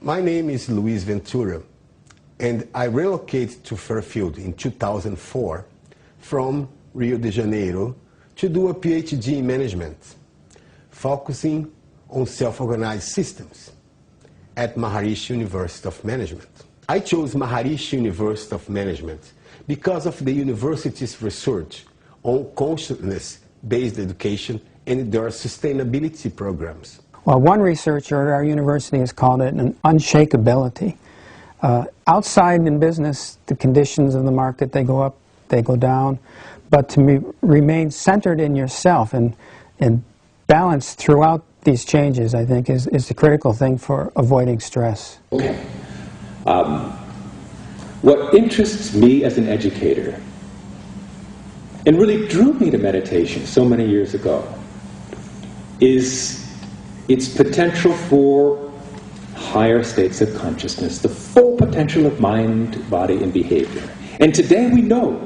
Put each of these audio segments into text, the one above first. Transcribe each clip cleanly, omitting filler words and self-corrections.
My name is Luis Ventura, and I relocated to Fairfield in 2004 from Rio de Janeiro to do a PhD in management, focusing on self-organized systems at Maharishi University of Management. I chose Maharishi University of Management because of the university's research on consciousness-based education and their sustainability programs. Well, one researcher at our university has called it an unshakability. Outside in business, the conditions of the market, they go up, they go down, but to remain centered in yourself and balanced throughout these changes, I think, is the critical thing for avoiding stress. Okay. What interests me as an educator, and really drew me to meditation so many years ago, is its potential for higher states of consciousness, the full potential of mind, body, and behavior. And today we know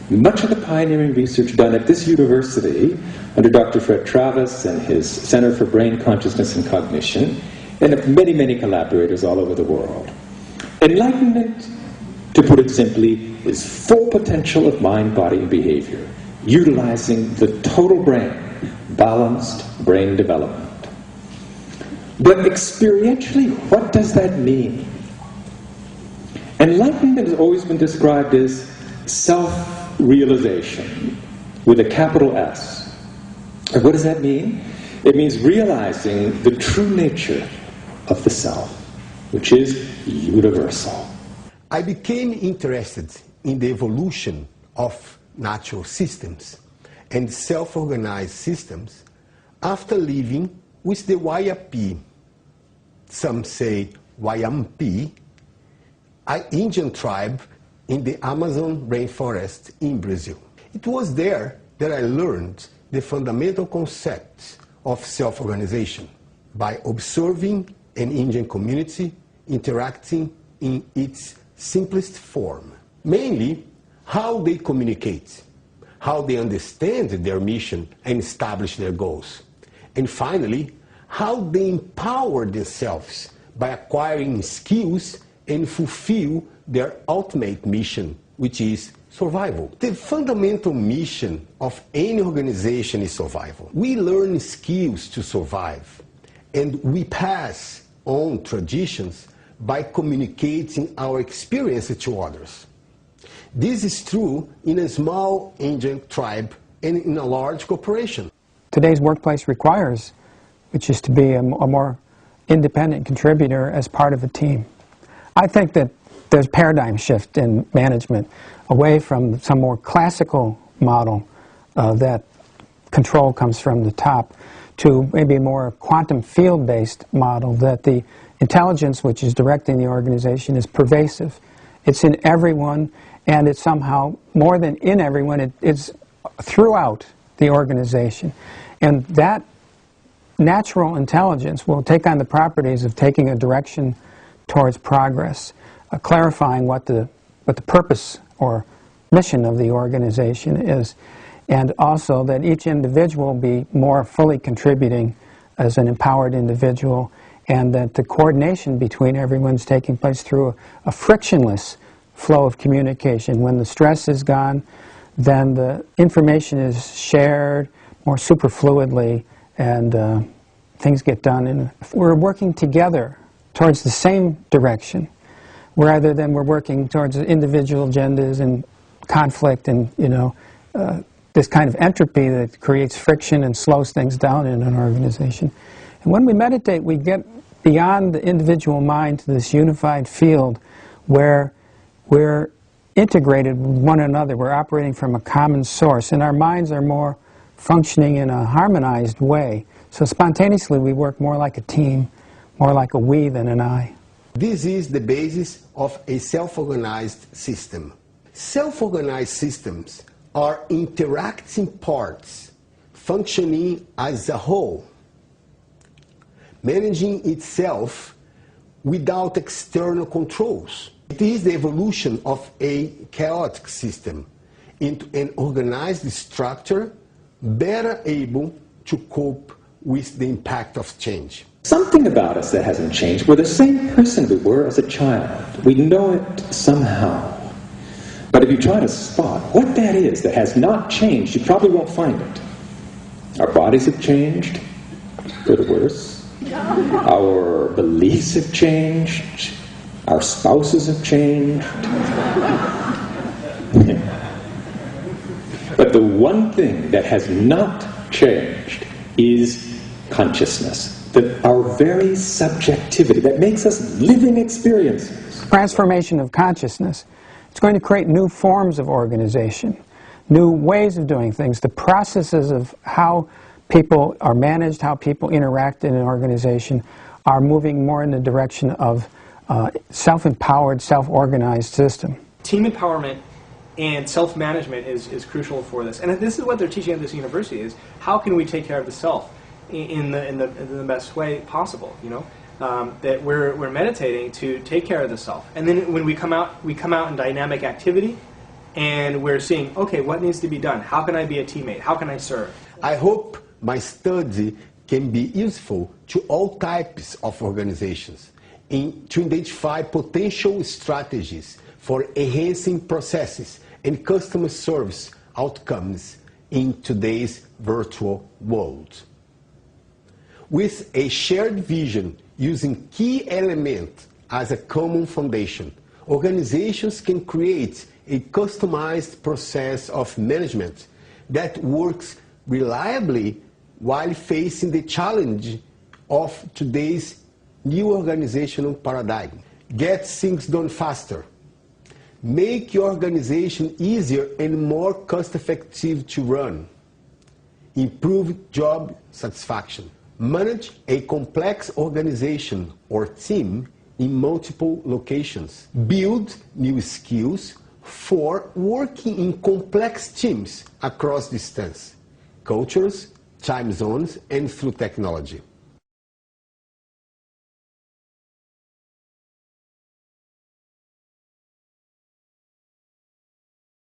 much of the pioneering research done at this university under Dr. Fred Travis and his Center for Brain Consciousness and Cognition, and of many, many collaborators all over the world. Enlightenment, to put it simply, is full potential of mind, body, and behavior, utilizing the total brain, balanced brain development. But experientially, what does that mean? Enlightenment has always been described as self-realization, with a capital S. And what does that mean? It means realizing the true nature of the self, which is universal. I became interested in the evolution of natural systems and self-organized systems after living with the Wayapi, some say Wayampi, an Indian tribe in the Amazon rainforest in Brazil. It was there that I learned the fundamental concepts of self-organization by observing an Indian community interacting in its simplest form. Mainly, how they communicate, how they understand their mission and establish their goals. And finally, how they empower themselves by acquiring skills and fulfill their ultimate mission, which is survival. The fundamental mission of any organization is survival. We learn skills to survive, and we pass on traditions by communicating our experience to others. This is true in a small Indian tribe and in a large corporation. Today's workplace requires, which is to be a more independent contributor as part of a team. I think that there's a paradigm shift in management away from some more classical model that control comes from the top to maybe a more quantum field-based model that the intelligence which is directing the organization is pervasive. It's in everyone, and it's somehow more than in everyone, it's throughout the organization. And that natural intelligence will take on the properties of taking a direction towards progress, clarifying what the purpose or mission of the organization is, and also that each individual be more fully contributing as an empowered individual, and that the coordination between everyone's taking place through a frictionless flow of communication. When the stress is gone, then the information is shared more superfluidly, and things get done. And we're working together towards the same direction, rather than we're working towards individual agendas and conflict and, this kind of entropy that creates friction and slows things down in an organization. And when we meditate, we get beyond the individual mind to this unified field where we're integrated with one another. We're operating from a common source, and our minds are more functioning in a harmonized way. So spontaneously we work more like a team, more like a we than an I. This is the basis of a self-organized system. Self-organized systems are interacting parts functioning as a whole, managing itself without external controls. It is the evolution of a chaotic system into an organized structure better able to cope with the impact of change. something about us that hasn't changed. We're the same person we were as a child. We know it somehow. But if you try to spot what that is that has not changed, you probably won't find it. Our bodies have changed, for the worse. Our beliefs have changed. Our spouses have changed. But the one thing that has not changed is consciousness. Our very subjectivity that makes us living experiences. Transformation of consciousness. It's going to create new forms of organization, new ways of doing things. The processes of how people are managed, how people interact in an organization are moving more in the direction of self-empowered, self-organized system. Team empowerment and self-management is crucial for this. And this is what they're teaching at this university, is how can we take care of the self in the best way possible, you know? That we're meditating to take care of the self. And then when we come out in dynamic activity, and we're seeing, okay, what needs to be done? How can I be a teammate? How can I serve? I hope my study can be useful to all types of organizations to identify potential strategies for enhancing processes and customer service outcomes in today's virtual world. With a shared vision using key elements as a common foundation, organizations can create a customized process of management that works reliably while facing the challenge of today's new organizational paradigm. Get things done faster. Make your organization easier and more cost-effective to run. Improve job satisfaction. Manage a complex organization or team in multiple locations. Build new skills for working in complex teams across distance, cultures, time zones, and through technology.